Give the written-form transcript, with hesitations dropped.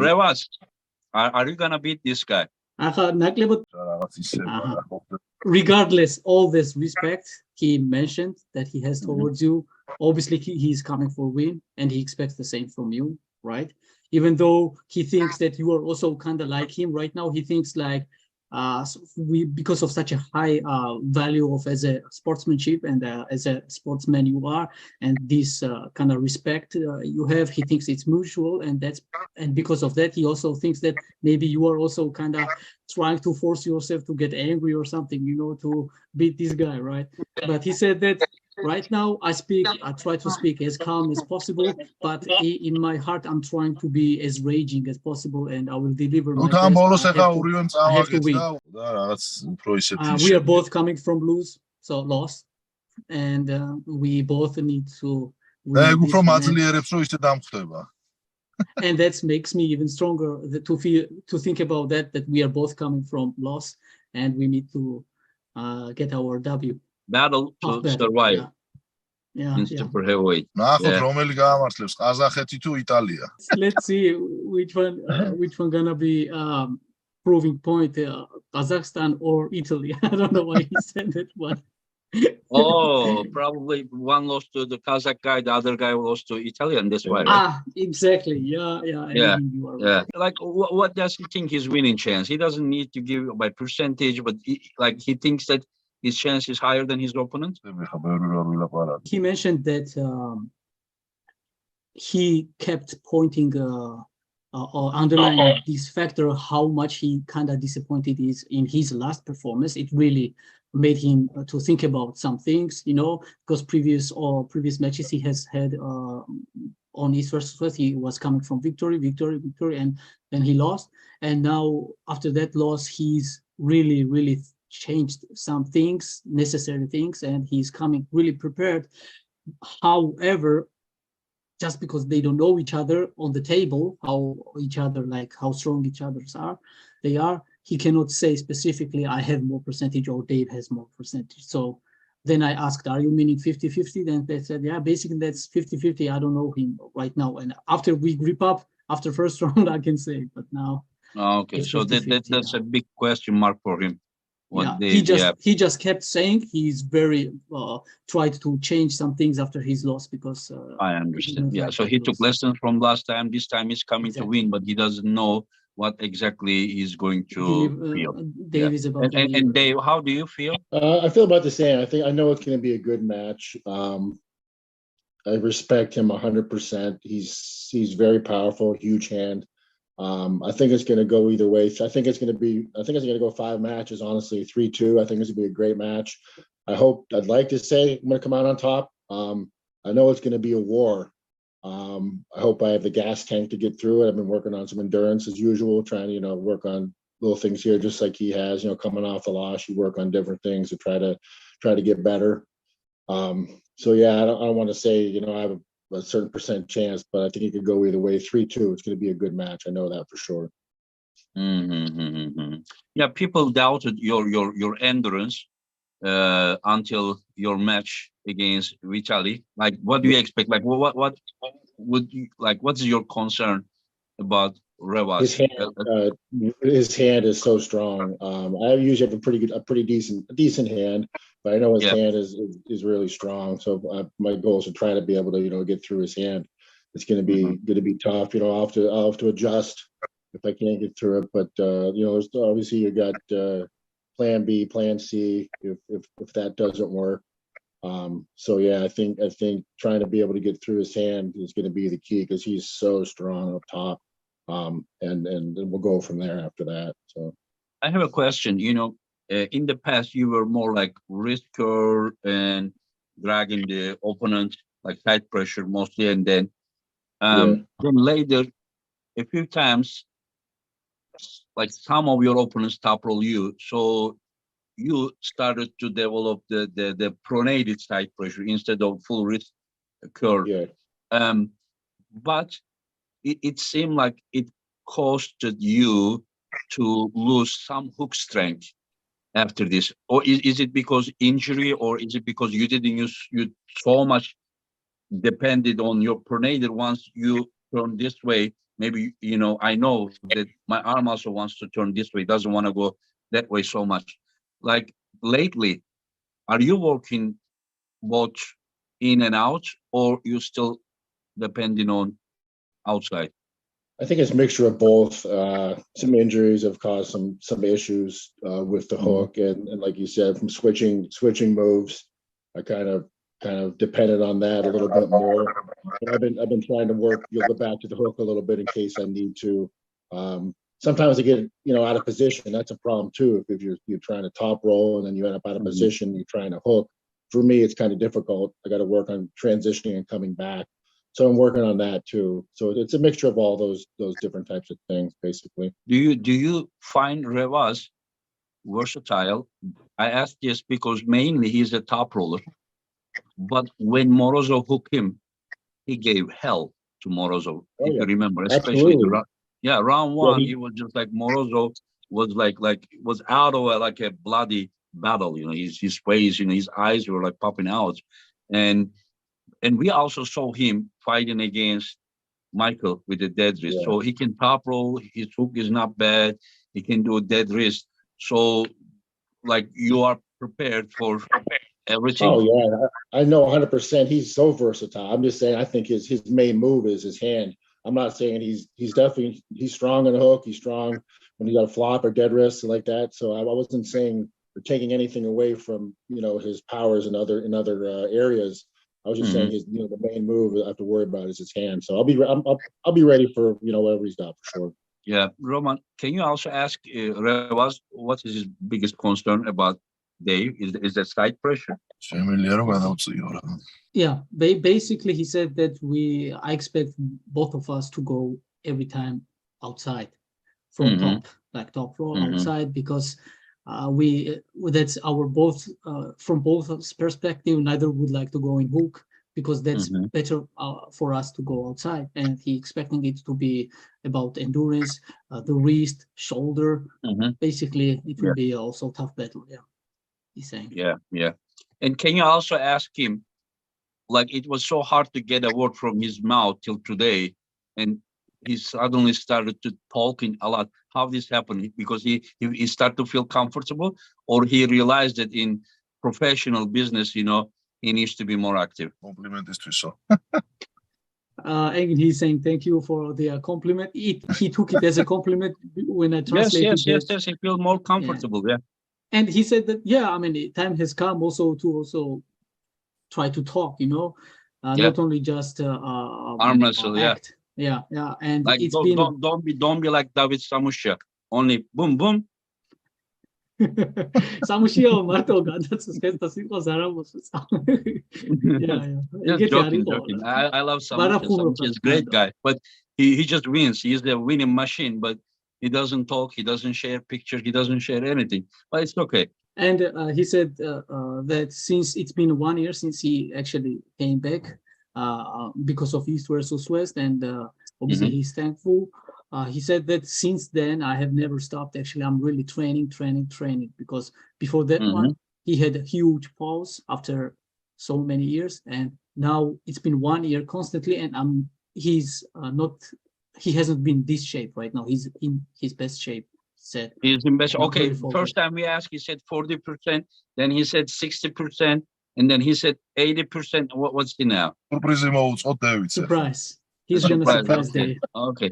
Revaz, are you gonna beat this guy? Regardless, all this respect he mentioned that he has towards you, obviously he's coming for a win, and he expects the same from you, right? Even though he thinks that you are also kind of like him right now, he thinks like because of such a high value of as a sportsmanship and as a sportsman you are, and this kind of respect you have, he thinks it's mutual, and because of that he also thinks that maybe you are also kind of trying to force yourself to get angry or something, to beat this guy, right? But he said that right now I try to speak as calm as possible, but in my heart I'm trying to be as raging as possible, and I will deliver my best. I have to win. We are both coming from loss, and we both need to win this match. And that makes me even stronger to think about that we are both coming from loss, and we need to get our W. Battle to survive. In super heavyweight. Let's see which one gonna be proving point, Kazakhstan or Italy. I don't know why he said that one. Oh, probably one lost to the Kazakh guy, the other guy lost to Italian. That's why, right? Exactly. Yeah. Yeah. Like, what does he think his winning chance? He doesn't need to give by percentage, but he thinks that his chance is higher than his opponent. He mentioned that he kept pointing or underlining this factor, how much he kind of disappointed is in his last performance. It really made him to think about some things, because previous matches he has had on his first, he was coming from victory, and then he lost. And now after that loss, he's really changed some things, necessary things, and he's coming really prepared. However, just because they don't know each other on the table, how strong each others are, he cannot say specifically, I have more percentage or Dave has more percentage. So then I asked, are you meaning 50-50? Then they said, yeah, basically that's 50-50. I don't know him right now. And after we grip up, after first round, I can say, but now. Okay, so that's a big question mark for him. He just kept saying he's very tried to change some things after his loss, because I understand. Yeah, so he took lessons from last time. This time he's coming to win, but he doesn't know what exactly he's going to feel. Dave is about to and Dave, how do you feel? I feel about the same. I know it's going to be a good match. I respect him 100%. He's very powerful, huge hand. I think it's going to go either way. I think it's going to go 5 matches, honestly, 3-2. I think it's going to be a great match. I'd like to say I'm going to come out on top. I know it's going to be a war. I hope I have the gas tank to get through it. I've been working on some endurance as usual, trying to, work on little things here, just like he has, coming off the loss, you work on different things to try to get better. So yeah, I don't want to say, I have a certain percent chance, but I think it could go either way. 3-2, it's going to be a good match. I know that for sure. Yeah, people doubted your endurance until your match against Vitaly. Like, what do you expect? Like, what would you like? What's your concern about Revaz? His hand is so strong. I usually have a pretty decent hand, but I know his hand is really strong. So my goal is to try to be able to get through his hand. It's going to be tough. I'll have to adjust if I can't get through it. But there's obviously you got plan B, plan C if that doesn't work. So yeah, I think trying to be able to get through his hand is going to be the key, because he's so strong up top. And we'll go from there after that. So I have a question. In the past you were more like risker and dragging the opponent, like tight pressure mostly, and then later a few times, like some of your opponents top roll you, so you started to develop the pronated side pressure instead of full wrist curl. But it seemed like it costed you to lose some hook strength after this, or is it because injury, or is it because you didn't use so much depended on your pronated? Once you turn this way, maybe, I know that my arm also wants to turn this way, doesn't want to go that way so much. Like lately, are you working both in and out, or you still depending on outside? I think it's a mixture of both. Some injuries have caused some issues with the hook, and like you said, from switching moves, I kind of depended on that a little bit more. But I've been trying to work, go back to the hook a little bit in case I need to. Sometimes I get out of position. That's a problem too. If you're trying to top roll and then you end up out of position, you're trying to hook. For me, it's kind of difficult. I got to work on transitioning and coming back. So I'm working on that too. So it's a mixture of all those different types of things, basically. Do you find Revaz versatile? I ask this because mainly he's a top roller, but when Morozov hooked him, he gave hell to Morozov. Oh, If yeah. you remember, especially Absolutely. round one, he- it was just like Morozov was was out of like a bloody battle. His face, his eyes were like popping out, and we also saw him fighting against Michael with the dead wrist. Yeah. So he can top roll. His hook is not bad. He can do a dead wrist. So like you are prepared for everything. Oh yeah, I know 100%. He's so versatile. I'm just saying, I think his main move is his hand. I'm not saying he's definitely strong on the hook. He's strong when he got a flop or dead wrist like that. So I wasn't saying or taking anything away from his powers in other areas. I was just saying his the main move I have to worry about is his hand. So I'll be ready for whatever he's got for sure. Yeah, Roman, can you also ask Revaz what is his biggest concern about Dave? Is that side pressure? Yeah, basically he said that I expect both of us to go every time outside from top, like top row outside, because that's our both from both of us perspective. Neither would like to go in hook because that's better for us to go outside, and he expecting it to be about endurance, the wrist, shoulder. Basically, it will be also tough battle. Yeah, he's saying. Yeah. And can you also ask him, like it was so hard to get a word from his mouth till today, and he suddenly started to talking a lot. How this happened? Because he started to feel comfortable, or he realized that in professional business, he needs to be more active. Compliment is too so. And he's saying thank you for the compliment. He took it as a compliment when I translated. Yes. He feels more comfortable. Yeah. And he said that I mean, time has come also to try to talk. Not only just arm wrestle. act. Yeah. And like it's don't be like David Samusha. Only boom boom. Samushia Marto that's Just joking. I love Samusha. Samusha is a great guy, but he just wins. He's the winning machine, but he doesn't talk, he doesn't share pictures, he doesn't share anything. But it's okay. And he said that since it's been 1 year since he actually came back because of East versus West, and obviously he's thankful. He said that since then I have never stopped. Actually, I'm really training, because before that one he had a huge pause after so many years, and now it's been 1 year constantly, and he's he hasn't been this shape right now. He's in his best shape. Said he's in best. Okay, first time we asked, he said 40%. Then he said 60%, and then he said 80%. What's he now? Surprise. He's gonna surprise Dave. Okay.